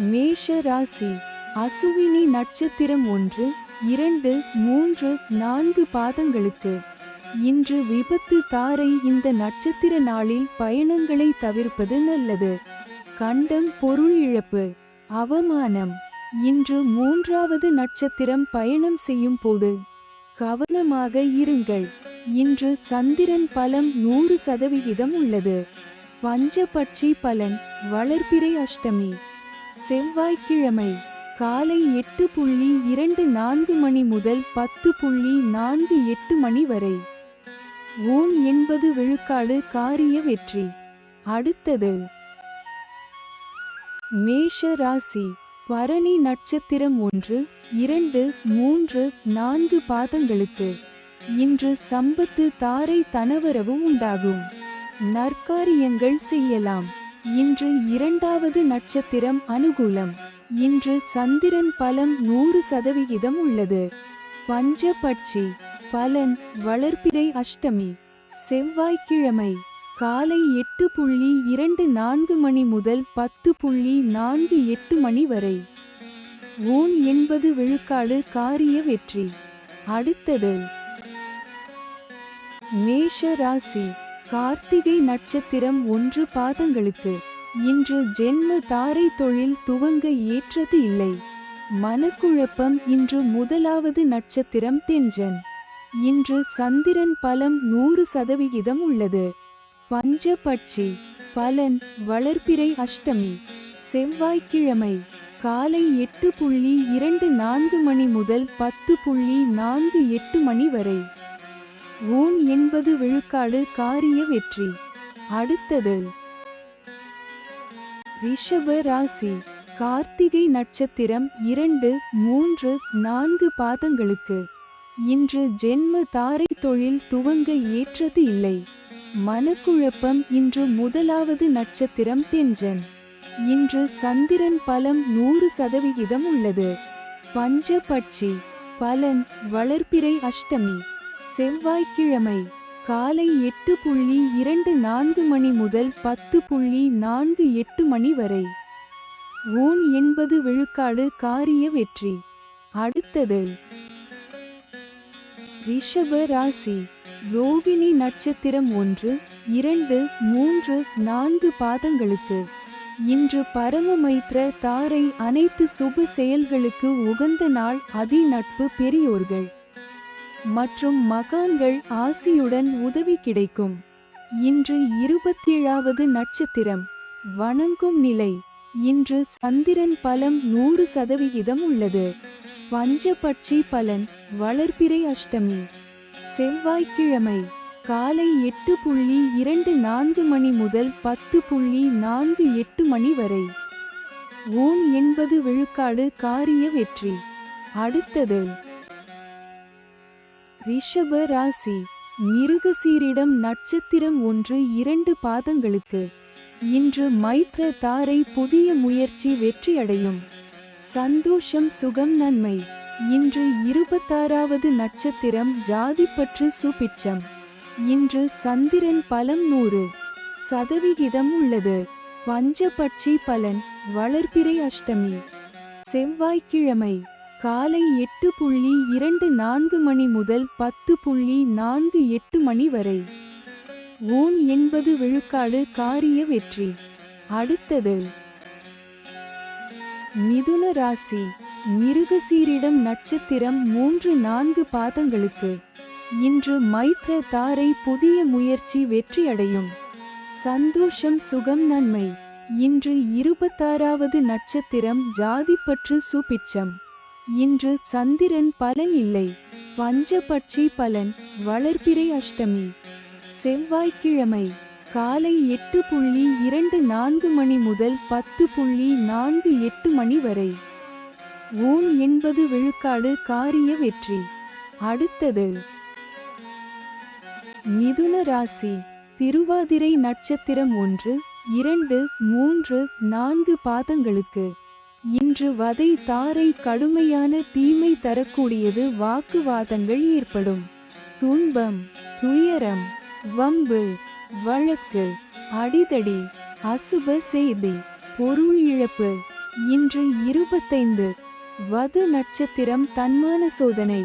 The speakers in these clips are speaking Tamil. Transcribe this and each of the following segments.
மேஷ ராசி. அசுவினி நட்சத்திரம் 1, 2, 3, 4 பாதங்களுக்கு இன்று விபத்து தாரை. இந்த நட்சத்திர நாளில் பயணங்களை தவிர்ப்பது நல்லது. கண்டம், பொருள் இழப்பு, அவமானம். இன்று 3வது நட்சத்திரம் பயணம் செய்யும் போது கவனமாக இருங்கள். இன்று சந்திரன் பலம் 100% உள்ளது. பஞ்சபட்சி பலன். வளர்பிறை அஷ்டமி செவ்வாய்க்கிழமை காலை 8:24 மணி முதல் 10:48 மணி வரை. ஓன் 80 விழுக்காடு காரிய வெற்றி. அடுத்தது மேஷ ராசி. பரணி நட்சத்திரம் 1, 2, 3, 4 பாதங்களுக்கு இன்று சம்பத்து தாரை. தனவரவு உண்டாகும். நற்காரியங்கள் செய்யலாம். இன்று 2வது நட்சத்திரம் அனுகூலம். இன்று சந்திரன் பலம் 100% உள்ளது. பஞ்சபட்சி பலன். வளர்பிறை அஷ்டமி செவ்வாய்க்கிழமை காலை 8:24 மணி முதல் 10:48 மணி வரை. ஓன் 80 விழுக்காடு காரிய வெற்றி. அடுத்தது மேஷ ராசி. கார்த்திகை நட்சத்திரம் 1 பாதங்களுக்கு இன்று ஜென்ம தாரை. தொழில் துவங்க ஏற்றது இல்லை. மனக்குழப்பம். இன்று 1வது நட்சத்திரம் தெஞ்சன். இன்று சந்திரன் பலம் 100% உள்ளது. பஞ்சபட்சி பலன். வளர்பிறை அஷ்டமி செவ்வாய்க்கிழமை காலை 8:24 மணி முதல் 10:48 மணி வரை. ஓன் 80 விழுக்காடு காரிய வெற்றி. அடுத்தது ரிஷப ராசி. கார்த்திகை நட்சத்திரம் 2, 3, 4 பாதங்களுக்கு இன்று ஜென்ம தாரை. தொழில் துவங்க ஏற்றது இல்லை. மனக்குழப்பம். இன்று 1வது நட்சத்திரம் தெஞ்சன். இன்று சந்திரன் பலம் 100% உள்ளது. பஞ்சபட்சி பலன். வளர்பிறை அஷ்டமி செவ்வாய்க்கிழமை காலை 8:24 மணி முதல் 10:48 மணி வரை. ஓன் 80 விழுக்காடு காரிய வெற்றி. அடுத்தது ரிஷப ராசி. ரோகிணி நட்சத்திரம் 1, 2, 3, 4 பாதங்களுக்கு இன்று பரமமைத்ர தாரை. அனைத்து சுப செயல்களுக்கு உகந்த நாள். அதி நட்பு, பெரியோர்கள் மற்றும் மகான்கள் ஆசியுடன் உதவி கிடைக்கும். இன்று 27வது நட்சத்திரம் வணங்கும் நிலை. இன்று சந்திரன் பலம் 100% உள்ளது. பஞ்சபட்சி பலன். வளர்பிறை அஷ்டமி செவ்வாய்க்கிழமை காலை 8:24 மணி முதல் 10:48 மணி வரை. ஓன் 80 விழுக்காடு காரிய வெற்றி. அடுத்தது ரிஷப ராசி. மிருகசீரிடம் நட்சத்திரம் 1, 2 பாதங்களுக்கு இன்று மைத்ர தாரை. புதிய முயற்சி வெற்றியடையும். சந்தோஷம், சுகம், நன்மை. இன்று 26வது நட்சத்திரம் ஜாதிப்பற்று சுபிட்சம். இன்று சந்திரன் பலம் 100% உள்ளது. பஞ்சபட்சி பலன். வளர்பிறை அஷ்டமி செவ்வாய்க்கிழமை காலை 8:24 மணி முதல் 10:48 மணி வரை. ஓன் 80 விழுக்காடு காரிய வெற்றி. அடுத்தது மிதுன ராசி. மிருகசீரிடம் நட்சத்திரம் 3, 4 பாதங்களுக்கு இன்று மைத்ர தாரை. புதிய முயற்சி வெற்றியடையும். சந்தோஷம், சுகம், நன்மை. இன்று 26வது நட்சத்திரம் ஜாதிப்பற்று சுபிட்சம். இன்று சந்திரன் பலன் இல்லை. பஞ்சபட்சி பலன். வளர்பிறை அஷ்டமி செவ்வாய்க்கிழமை காலை 8:24 மணி முதல் 10:48 மணி வரை. ஓன் 80 விழுக்காடு காரிய வெற்றி. அடுத்தது மிதுன ராசி. திருவாதிரை நட்சத்திரம் 1, 2, 3, 4 பாதங்களுக்கு இன்று வதை தாரை. கடுமையான தீமை தரக்கூடியது. வாக்குவாதங்கள் ஏற்படும். துன்பம், துயரம், வம்பு, வழக்கு, அடிதடி, அசுப செய்தி, பொருள் இழப்பு. இன்று 25. வது நட்சத்திரம் தன்மான சோதனை.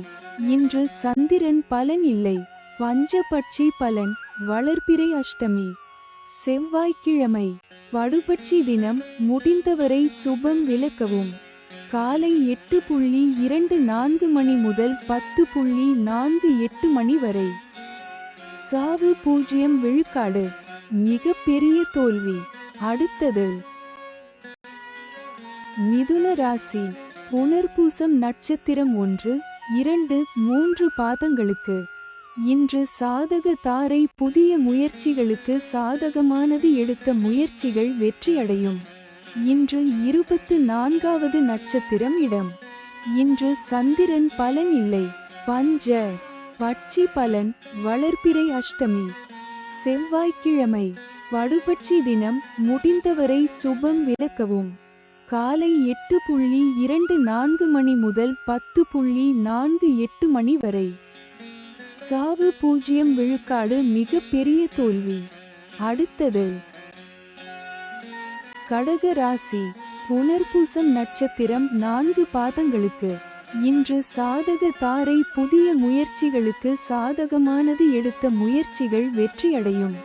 இன்று சந்திரன் பலன் இல்லை. பஞ்சபட்சி பலன். வளர்பிறை அஷ்டமி. செவ்வாய்க்கிழமை. வடுபட்சி தினம். முடிந்தவரை சுபம் விலக்கவும். காலை 8:24 மணி முதல் 10:48 மணி வரை. சாவு 0 விழுக்காடு. மிக பெரிய தோல்வி. அடுத்தது மிதுன ராசி. புனர்பூசம் நட்சத்திரம் 1, 2, 3 பாதங்களுக்கு. இன்று சாதக தாரை. புதிய முயற்சிகளுக்கு சாதகமானது. எடுத்த முயற்சிகள் வெற்றியடையும். இன்று 24வது நட்சத்திரம் இடம். இன்று சந்திரன் பலன் இல்லை. பஞ்ச பட்சி பலன். வளர்பிறை அஷ்டமி. செவ்வாய்க்கிழமை. வடுபட்சி தினம். முடிந்தவரை சுபம் விலக்கவும். காலை 8:24 மணி முதல் 10:48 மணி வரை. சாவு 0 விழுக்காடு. மிக பெரிய தோல்வி. அடுத்தது கடக ராசி. புனர்பூசம் நட்சத்திரம் 4 பாதங்களுக்கு. இன்று சாதக தாரை. புதிய முயற்சிகளுக்கு சாதகமானது. எடுத்த முயற்சிகள் வெற்றியடையும்.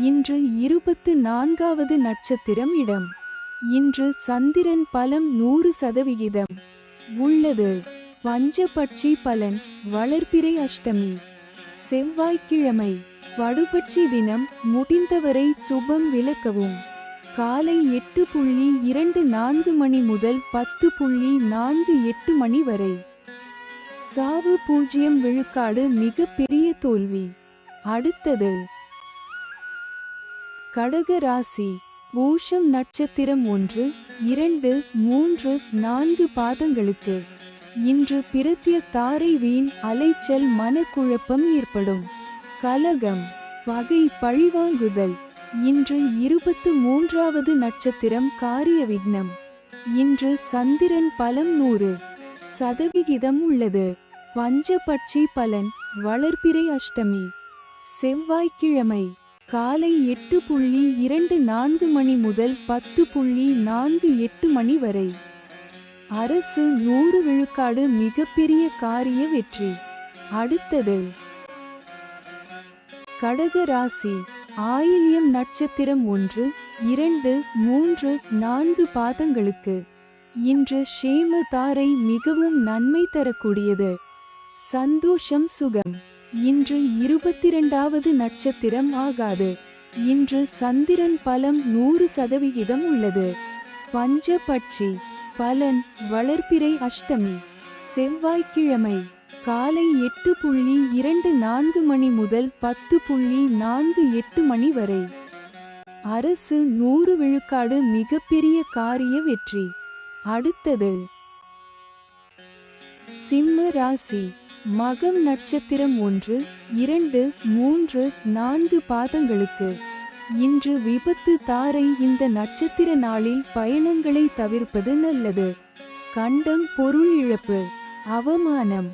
இன்று 24வது நட்சத்திரம் இடம். இன்று சந்திரன் பலம் 100% உள்ளது. பஞ்சபட்சி பலன். வளர்பிறை அஷ்டமி. செவ்வாய்க்கிழமை. வடுபட்சி தினம். முடிந்தவரை சுபம் விலக்கவும். காலை 8:24 மணி முதல் 10:48 மணி வரை. சாவு 0 விழுக்காடு. மிக பெரிய தோல்வி. அடுத்தது கடக ராசி. பூஷம் நட்சத்திரம் 1, 2, 3, 4 பாதங்களுக்கு. இன்று பிரத்ய தாரை. வீண் அலைச்சல். மனக்குழப்பம் ஏற்படும். கலகம் பகை பழிவாங்குதல். இன்று 23வது நட்சத்திரம் காரிய விக்னம். இன்று சந்திரன் பலம் 100% உள்ளது. பஞ்சபட்சி பலன். வளர்பிறை அஷ்டமி. செவ்வாய்க்கிழமை. காலை 8:24 மணி முதல் 10:48 மணி வரை. அரசு 100 விழுக்காடு. மிகப்பெரிய காரிய வெற்றி. அடுத்தது கடக ராசி. ஆயில்யம் நட்சத்திரம் 1, 2, 3, 4 பாதங்களுக்கு. இன்று ஷேம தாரை. மிகவும் நன்மை தரக்கூடியது. சந்தோஷம் சுகம். இன்று 22வது நட்சத்திரம் ஆகாது. இன்று சந்திரன் பலம் 100% உள்ளது. பஞ்சபட்சி பலன். வளர்பிறை அஷ்டமி. செவ்வாய்க்கிழமை. காலை 8:24 மணி முதல் 10:48 மணி வரை. அரசு 100 விழுக்காடு. மிகப்பெரிய காரிய வெற்றி. அடுத்தது சிம்ம ராசி. மகம் நட்சத்திரம் 1, 2, 3, 4 பாதங்களுக்கு. இன்று விபத்து தாரை. இந்த நட்சத்திர நாளில் பயணங்களை தவிர்ப்பது நல்லது. கண்டம் பொருள் இழப்பு. அவமானம்.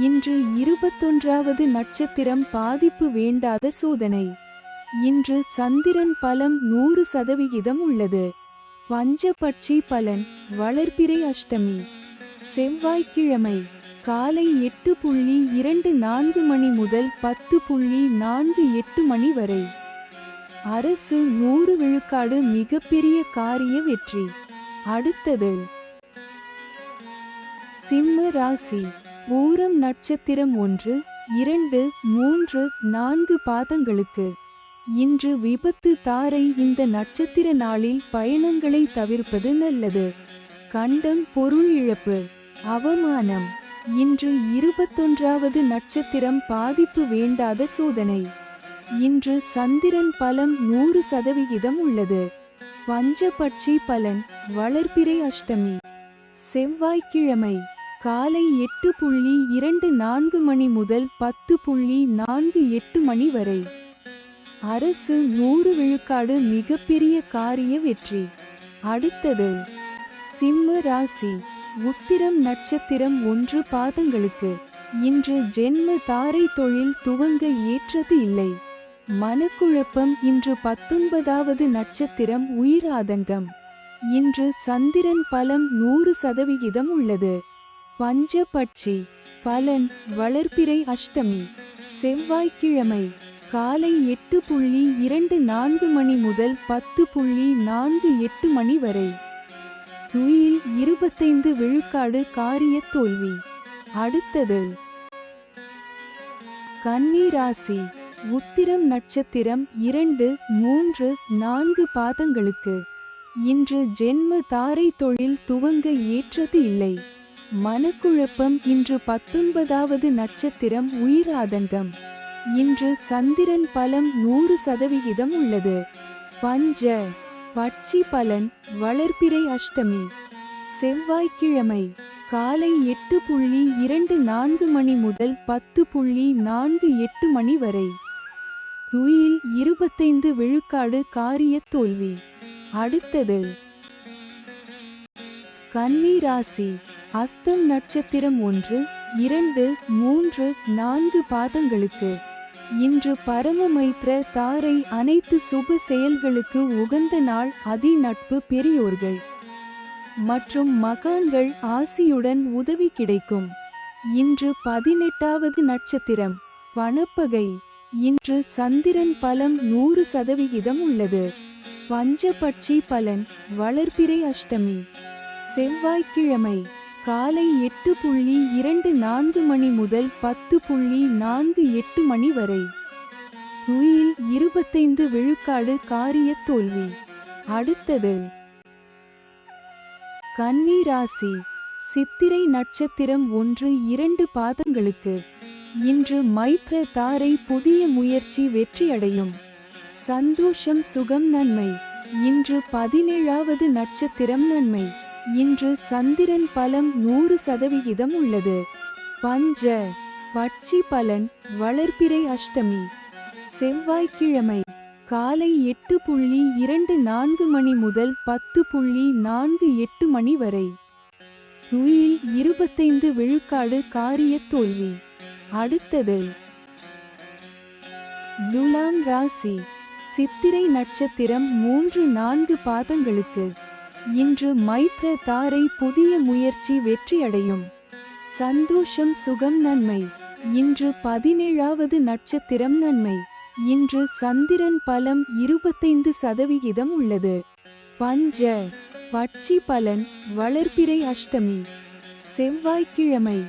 இன்று 21வது நட்சத்திரம் பாதிப்பு வேண்டாத சோதனை. இன்று சந்திரன் பலம் 100% உள்ளது. பஞ்சபட்சி பலன். வளர்பிறை அஷ்டமி. செவ்வாய்க்கிழமை. காலை 8:24 மணி முதல் 10:48 மணி வரை. அரசு 100 விழுக்காடு. மிகப்பெரிய காரிய வெற்றி. அடுத்தது சிம்ம ராசி. பூரம் நட்சத்திரம் 1, 2, 3, 4 பாதங்களுக்கு. இன்று விபத்து தாரை. இந்த நட்சத்திர நாளில் பயணங்களை தவிர்ப்பது நல்லது. கண்டம் பொருள் இழப்பு. அவமானம். இன்று 21வது நட்சத்திரம் பாதிப்பு வேண்டாத சோதனை. இன்று சந்திரன் பலம் 100% உள்ளது. பஞ்சபட்சி பலன். வளர்பிறை அஷ்டமி. செவ்வாய்க்கிழமை. காலை 8:24 மணி முதல் 10:48 மணி வரை. அரசு 100 விழுக்காடு. மிகப்பெரிய காரிய வெற்றி. அடுத்தது சிம்ம ராசி. உத்திரம் நட்சத்திரம் 1 பாதங்களுக்கு. இன்று ஜென்ம தாரை. தொழில் துவங்க ஏற்றது இல்லை. மனக்குழப்பம். இன்று 19வது நட்சத்திரம் உயிர் ஆதங்கம். இன்று சந்திரன் பலம் 100% உள்ளது. பஞ்சபட்சி பலன் வளர்பிறை அஷ்டமி செவ்வாய்க்கிழமை காலை 8:24 மணி முதல் 10:48 மணி வரை. துயில் 25 விழுக்காடு காரிய தோல்வி. அடுத்தது கன்னி ராசி. உத்திரம் நட்சத்திரம் 2, 3, 4 பாதங்களுக்கு. இன்று ஜென்ம தாரை தொழில் துவங்க ஏற்றது இல்லை. மனக்குழப்பம். இன்று 19வது நட்சத்திரம் உயிராதங்கம். இன்று சந்திரன் பலம் 100% உள்ளது. பஞ்ச பட்சி பலன் வளர்பிறை அஷ்டமி செவ்வாய்க்கிழமை காலை 8:24 மணி முதல் 10:48 மணி வரை. துயில் 25 விழுக்காடு காரிய தோல்வி. அடுத்தது கன்னி ராசி. அஸ்தம் நட்சத்திரம் 1, 2, 3, 4 பாதங்களுக்கு. இன்று பரமமைத்ர தாரை அனைத்து சுப செயல்களுக்கு உகந்த நாள். அதி நட்பு பெரியோர்கள் மற்றும் மகான்கள் ஆசியுடன் உதவி கிடைக்கும். இன்று 18வது நட்சத்திரம் பணப்பகை. இன்று சந்திரன் பலம் 100% உள்ளது. பஞ்சபட்சி பலன் வளர்பிறை அஷ்டமி செவ்வாய்க்கிழமை காலை 8:24 மணி முதல் 10:48 மணி வரை. துயில் 25 விழுக்காடு காரிய தோல்வி. அடுத்தது கன்னி ராசி. சித்திரை நட்சத்திரம் 1, 2 பாதங்களுக்கு. இன்று மைத்ர தாரை புதிய முயற்சி வெற்றியடையும். சந்தோஷம் சுகம் நன்மை. இன்று 17வது நட்சத்திரம் நன்மை. இன்று சந்திரன் பலம் 100% உள்ளது. பஞ்ச பட்சி பலன் வளர்பிறை அஷ்டமி செவ்வாய்க்கிழமை காலை 8:24 மணி முதல் 10:48 மணி வரை. துயில் 25 விழுக்காடு காரிய தோல்வி. அடுத்தது துலாம் ராசி. சித்திரை நட்சத்திரம் 3, 4 பாதங்களுக்கு. இன்று மைத்ர தாரை புதிய முயற்சி வெற்றியடையும். சந்தோஷம் சுகம் நன்மை. இன்று 17வது நட்சத்திரம் நன்மை. இன்று சந்திரன் பலம் 25% உள்ளது. பஞ்ச பட்சி பலன் வளர்பிறை அஷ்டமி செவ்வாய்க்கிழமை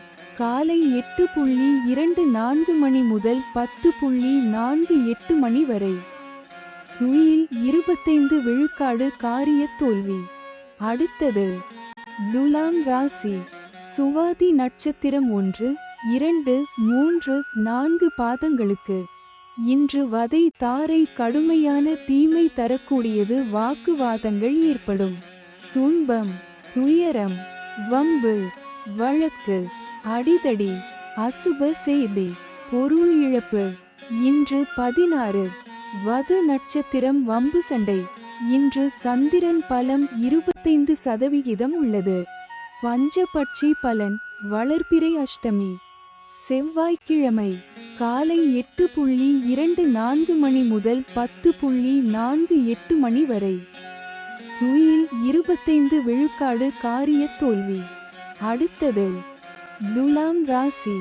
காலை 8:24 மணி முதல் 10:48 மணி வரை. துயில் 25 விழுக்காடு காரிய தோல்வி. அடுத்தது துலாம் ராசி. சுவாதி நட்சத்திரம் 1, 2, 3, 4 பாதங்களுக்கு. இன்று வதை தாரை கடுமையான தீமை தரக்கூடியது. வாக்குவாதங்கள் ஏற்படும். துன்பம் துயரம் வம்பு வழக்கு அடிதடி அசுப செய்தி பொருள் இழப்பு. இன்று 16 வது நட்சத்திரம் வம்பு சண்டை. இன்று சந்திரன் பலம் 25% உள்ளது. பஞ்சபட்சி பலன் வளர்பிறை அஷ்டமி செவ்வாய்க்கிழமை காலை 8:24 மணி முதல் 10:48 மணி வரை. துயில் 25 விழுக்காடு காரிய தோல்வி. அடுத்தது துலாம் ராசி.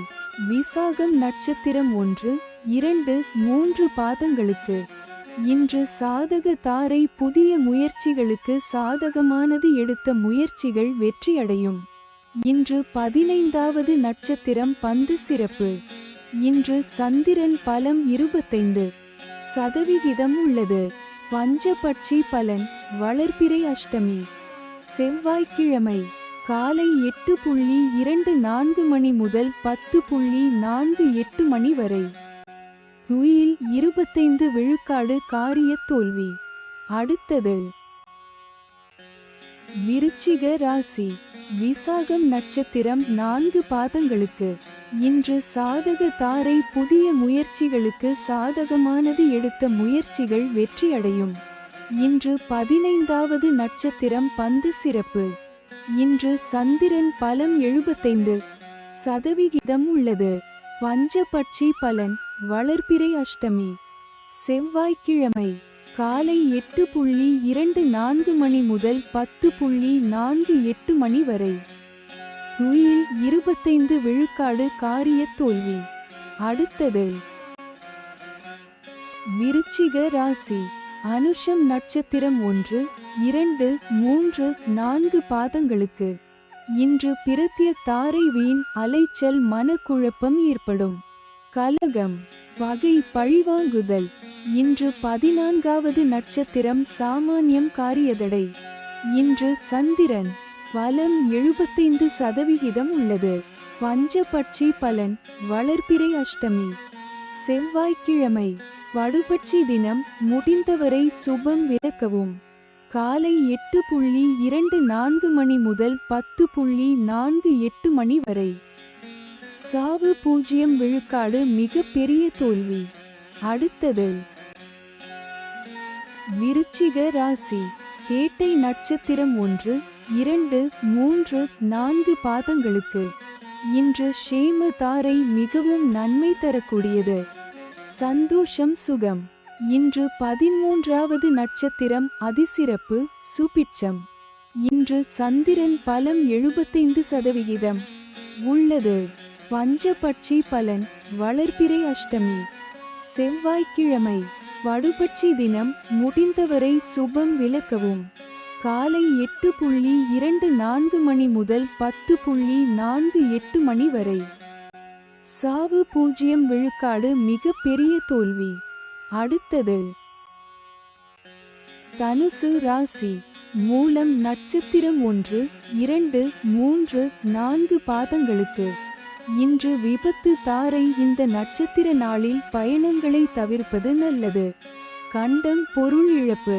விசாகம் நட்சத்திரம் 1, 2, 3 பாதங்களுக்கு. இன்று சாதக தாரை புதிய முயற்சிகளுக்கு சாதகமானது. எடுத்த முயற்சிகள் வெற்றியடையும். இன்று 15வது நட்சத்திரம் பந்து சிறப்பு. இன்று சந்திரன் பலம் 25% உள்ளது. பஞ்சபட்சி பலன் வளர்பிறை அஷ்டமி செவ்வாய்க்கிழமை காலை 8:24 மணி முதல் 10:48 மணி வரை. துயில் 25 விழுக்காடு காரிய தோல்வி. அடுத்தது விருச்சிக ராசி. விசாகம் நட்சத்திரம் 4 பாதங்களுக்கு. இன்று சாதக தாரை புதிய முயற்சிகளுக்கு சாதகமானது. எடுத்த முயற்சிகள் வெற்றியடையும். இன்று 15வது நட்சத்திரம் பந்து சிறப்பு. இன்று சந்திரன் பலம் 75% உள்ளது. பஞ்சபட்சி பலன் வளர்பிறை அஷ்டமி செவ்வாய்க்கிழமை காலை 8:24 மணி முதல் 10:48 மணி வரை. துயில் 25 விழுக்காடு காரிய தோல்வி. அடுத்தது விருச்சிக ராசி. அனுஷம் நட்சத்திரம் 1, 2, 3, 4 பாதங்களுக்கு இன்று பிரத்ய தாரை வீண் அலைச்சல் மனக்குழப்பம் ஏற்படும். கலகம் வகை பழிவாங்குதல். இன்று 14வது நட்சத்திரம் சாமானியம் காரியதடை. இன்று சந்திரன் பலம் 75% உள்ளது. பஞ்சபட்சி பலன் வளர்பிறை அஷ்டமி. செவ்வாய்க்கிழமை வடுபட்சி தினம். முடிந்தவரை சுபம் விலக்கவும். காலை 8:24 மணி முதல் 10:48 மணி வரை. சாவு 0 விழுக்காடு மிக பெரிய தோல்வி. அடுத்தது விருச்சிக ராசி. கேட்டை நட்சத்திரம் 1, 2, 3, 4 பாதங்களுக்கு இன்று ஷேம தாரை மிகவும் நன்மை தரக்கூடியது. சந்தோஷம் சுகம். இன்று 13வது நட்சத்திரம் அதிசிறப்பு சுபிட்சம். இன்று சந்திரன் பலம் 75% உள்ளது. பஞ்சபட்சி பலன் வளர்பிறை அஷ்டமி. செவ்வாய்க்கிழமை வடுபட்சி தினம். முடிந்தவரை சுபம் விலக்கவும். காலை 8:24 மணி முதல் 10:48 மணி வரை. சாவு 0 விழுக்காடு மிக பெரிய தோல்வி. அடுத்தது தனுசு ராசி. மூலம் நட்சத்திரம் 1, 2, 3, 4 பாதங்களுக்கு இன்று விபத்து தாரை. இந்த நட்சத்திர நாளில் பயணங்களை தவிர்ப்பது நல்லது. கண்டம் பொருள் இழப்பு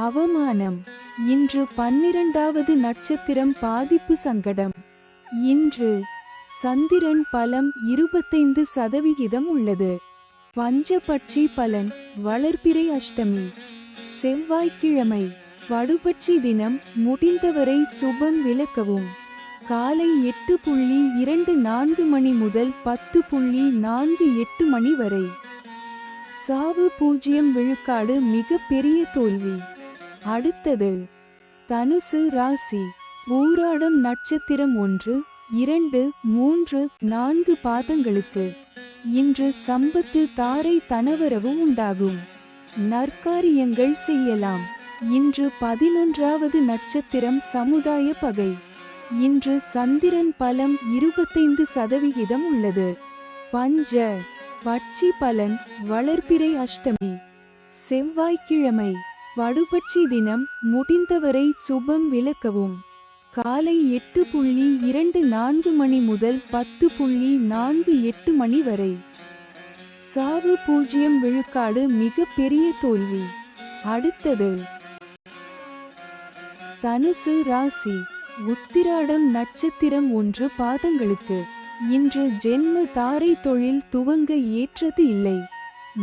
அவமானம். இன்று 12வது நட்சத்திரம் பாதிப்பு சங்கடம். இன்று சந்திரன் பலம் 25% உள்ளது. பஞ்சபட்சி பலன் வளர்பிறை அஷ்டமி. செவ்வாய்க்கிழமை வடுபட்சி தினம். முடிந்தவரை சுபம் விலக்கவும். காலை 8:24 மணி முதல் 10:48 மணி வரை. சாவு 0 விழுக்காடு மிக பெரிய தோல்வி. அடுத்தது தனுசு ராசி. ஊராடம் நட்சத்திரம் 1, 2, 3, 4 பாதங்களுக்கு இன்று சம்பத்து தாரை தனவரவு உண்டாகும். நற்காரியங்கள் செய்யலாம். இன்று 11வது நட்சத்திரம் சமுதாய பகை. இன்று சந்திரன் பலம் 25% உள்ளது. பஞ்ச பட்சி பலன் வளர்பிறை அஷ்டமி. செவ்வாய்க்கிழமை வடுபட்சி தினம். முடிந்தவரை சுபம் விலக்கவும். காலை 8:24 மணி முதல் 10:48 மணி வரை. சாவு 0 விழுக்காடு மிக பெரிய தோல்வி. அடுத்தது தனுசு ராசி. உத்திராடம் நட்சத்திரம் 1 பாதங்களுக்கு இன்று ஜென்ம தாரை தொழில் துவங்க ஏற்றது இல்லை.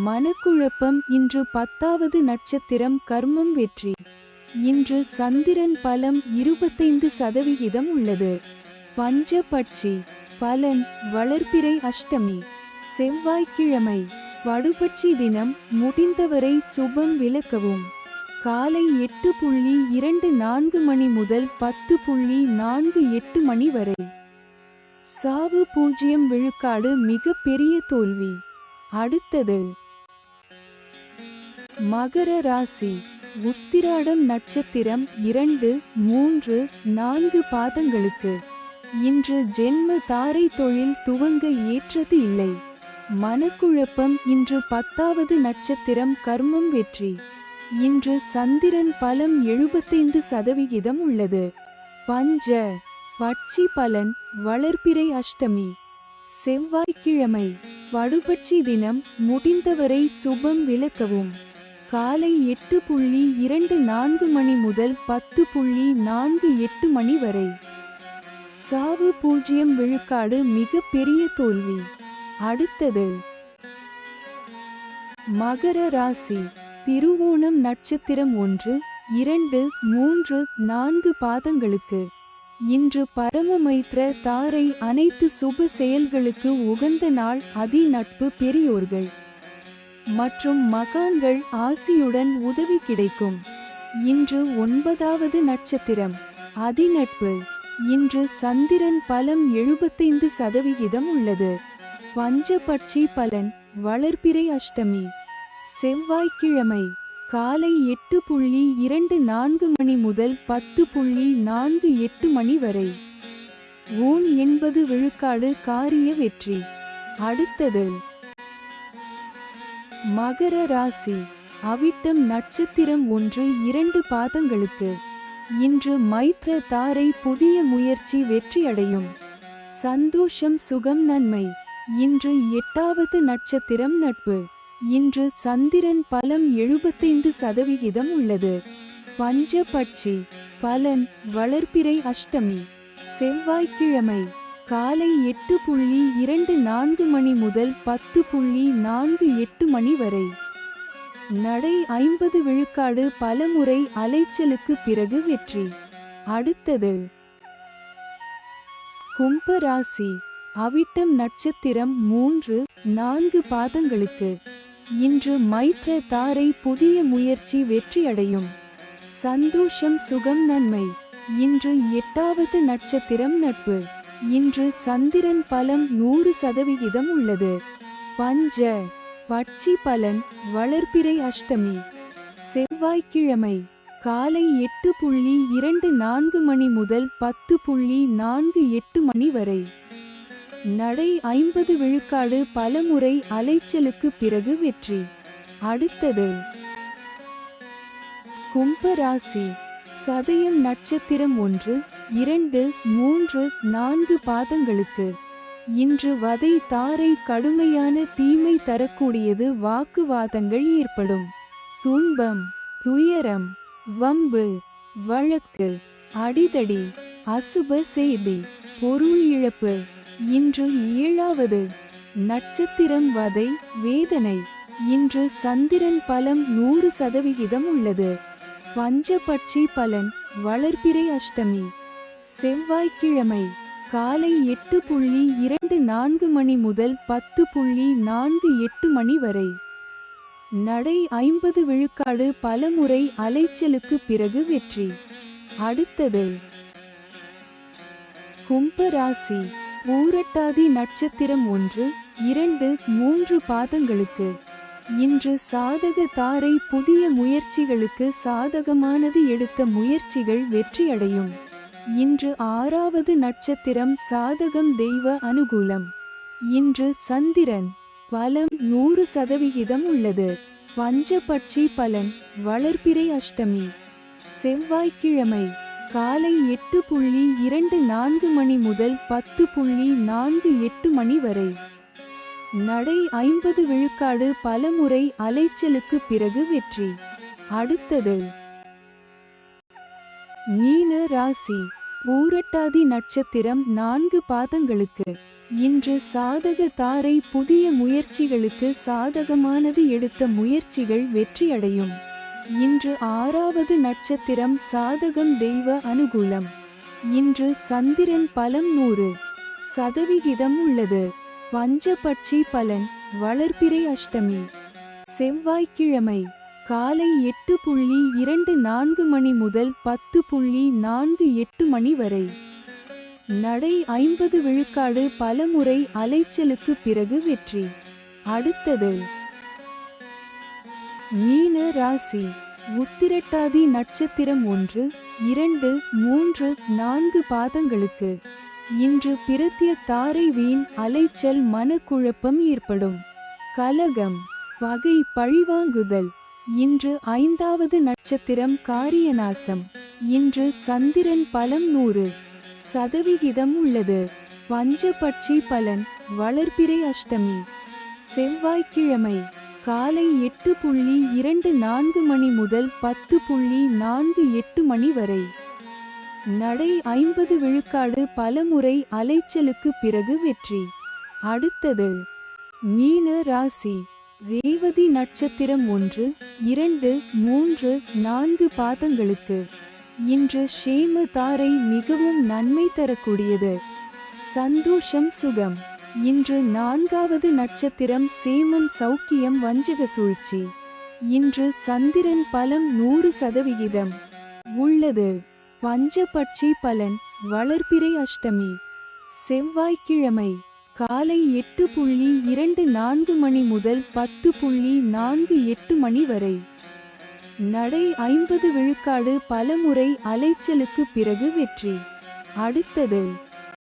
மனக்குழப்பம். இன்று 10வது நட்சத்திரம் கர்மம் வெற்றி. இன்று சந்திரன் பலம் 25% உள்ளது. பஞ்சபட்சி பலன் வளர்பிறை அஷ்டமி. செவ்வாய்க்கிழமை வடுபட்சி தினம். முடிந்தவரை சுபம் விலக்கவும். காலை 8:24 மணி முதல் 10:48 மணி வரை. சாவு 0 விழுக்காடு மிக பெரிய தோல்வி. அடுத்தது மகர ராசி. உத்திராடம் நட்சத்திரம் 2, 3, 4 பாதங்களுக்கு இன்று ஜென்ம தாரை தொழில் துவங்க ஏற்றது இல்லை. மனக்குழப்பம். இன்று 10வது நட்சத்திரம் கர்மம் வெற்றி. இன்று சந்திரன் பலம் 75% உள்ளது. பஞ்ச பட்சி பலன் வளர்பிறை அஷ்டமி. செவ்வாய்க்கிழமை வடுபட்சி தினம். முடிந்தவரை சுபம் விலக்கவும். காலை 8:24 மணி முதல் 10:48 மணி வரை. சாவு 0 விழுக்காடு மிக பெரிய தோல்வி. அடுத்தது மகர ராசி. திருவோணம் நட்சத்திரம் 1, 2, 3, 4 பாதங்களுக்கு இன்று பரமமைத்ர தாரை. அனைத்து சுப செயல்களுக்கு உகந்த நாள். அதி நட்பு பெரியோர்கள் மற்றும் மகான்கள் ஆசியுடன் உதவி கிடைக்கும். இன்று 9வது நட்சத்திரம் அதிநட்பு. இன்று சந்திரன் பலம் 75% உள்ளது. பஞ்சபட்சி பலன் வளர்பிறை அஷ்டமி செவ்வாய்க்கிழமை காலை 8:24 மணி முதல் 10:48 மணி வரை. ஊன் 80 விழுக்காடு காரிய வெற்றி. அடுத்தது மகர ராசி. அவிட்டம் நட்சத்திரம் 1-2 பாதங்களுக்கு. இன்று மைத்ர தாரை புதிய முயற்சி வெற்றியடையும். சந்தோஷம் சுகம் நன்மை. இன்று 8வது நட்சத்திரம் நட்பு. இன்று சந்திரன் பலம் 75% உள்ளது. பஞ்சபட்சி பலன் வளர்பிறை அஷ்டமி செவ்வாய்க்கிழமை காலை 8:24 மணி முதல் 10:48 மணி வரை. நடை 50 விழுக்காடு பலமுறை அலைச்சலுக்கு பிறகு வெற்றி. அடுத்தது கும்பராசி. அவிட்டம் நட்சத்திரம் 3-4 பாதங்களுக்கு. இன்று மைத்ர தாரை புதிய முயற்சி வெற்றியடையும். சந்தோஷம் சுகம் நன்மை. இன்று 8வது நட்சத்திரம் நட்பு. இன்று சந்திரன் பலம் 100% உள்ளது. பஞ்ச பட்சி பலன் வளர்பிறை அஷ்டமி செவ்வாய்க்கிழமை காலை 8:24 மணி முதல் 10:48 மணி வரை. நடை 50 விழுக்காடு பலமுறை அலைச்சலுக்கு பிறகு வெற்றி. அடுத்தது கும்பராசி. சதயம் நட்சத்திரம் 1-2-3-4 பாதங்களுக்கு. இன்று வதை தாரை கடுமையான தீமை தரக்கூடியது. வாக்குவாதங்கள் ஏற்படும். துன்பம் துயரம் வம்பு வழக்கு அடிதடி அசுப செய்தி பொருள் இழப்பு. இன்று 7வது நட்சத்திரம் வதை வேதனை. இன்று சந்திரன் பலம் 100% உள்ளது. பஞ்சபட்சி பலன் வளர்பிறை அஷ்டமி செவ்வாய்க்கிழமை காலை 8:24 மணி முதல் 10:48 மணி வரை. நடை 50 விழுக்காடு பலமுறை அலைச்சலுக்கு பிறகு வெற்றி. அடுத்தது கும்பராசி. பூரட்டாதி நட்சத்திரம் 1-2-3 பாதங்களுக்கு. இன்று சாதக தாரை புதிய முயற்சிகளுக்கு சாதகமானது. எடுத்த முயற்சிகள் வெற்றியடையும். இன்று 6வது நட்சத்திரம் சாதகம் தெய்வ அனுகூலம். இன்று சந்திரன் பலம் 100% உள்ளது. பஞ்சபட்சி பலன் வளர்பிறை அஷ்டமி செவ்வாய்க்கிழமை காலை 8:24 மணி முதல் 10:48 மணி வரை. நடை 50 விழுக்காடு பலமுறை அலைச்சலுக்கு பிறகு வெற்றி. அடுத்தது மீன ராசி. பூரட்டாதி நட்சத்திரம் 4 பாதங்களுக்கு. இன்று சாதக தாரை புதிய முயற்சிகளுக்கு சாதகமானது. எடுத்த முயற்சிகள் வெற்றியடையும். இன்று 6வது நட்சத்திரம் சாதகம் தெய்வ அனுகூலம். இன்று சந்திரன் பலம் 100% உள்ளது. பஞ்சபட்சி பலன் வளர்பிறை அஷ்டமி செவ்வாய்க்கிழமை காலை 8:24 மணி முதல் 10:48 மணி வரை. நடை 50 விழுக்காடு பலமுறை அலைச்சலுக்கு பிறகு வெற்றி. அடுத்தது மீன ராசி. உத்திரட்டாதி நட்சத்திரம் 1-2-3-4 பாதங்களுக்கு. இன்று பிரத்ய தாரை வீண் அலைச்சல் மனக்குழப்பம் ஏற்படும். கலகம் பகை பழிவாங்குதல். இன்று 5வது நட்சத்திரம் காரியநாசம். இன்று சந்திரன் பலம் 100% உள்ளது. பஞ்சபட்சி பலன் வளர்பிறை அஷ்டமி செவ்வாய்க்கிழமை காலை 8:24 மணி முதல் 10:48 மணி வரை. நடை 50 விழுக்காடு பலமுறை அலைச்சலுக்கு பிறகு வெற்றி. அடுத்தது மீன ராசி. ரேவதி நட்சத்திரம் 1-2-3-4 பாதங்களுக்கு. இன்று ஷேம தாரை மிகவும் நன்மை தரக்கூடியது. சந்தோஷம் சுகம் இன்று 4வது நட்சத்திரம் சேமம் சௌக்கியம் வஞ்சக சூழ்ச்சி. இன்று சந்திரன் பலம் 100% உள்ளது. பஞ்சபட்சி பலன் வளர்பிறை அஷ்டமி செவ்வாய்க்கிழமை காலை 8:24 மணி முதல் 10:48 மணி வரை. நடை 50 விழுக்காடு பலமுறை அலைச்சலுக்கு பிறகு வெற்றி. அடுத்தது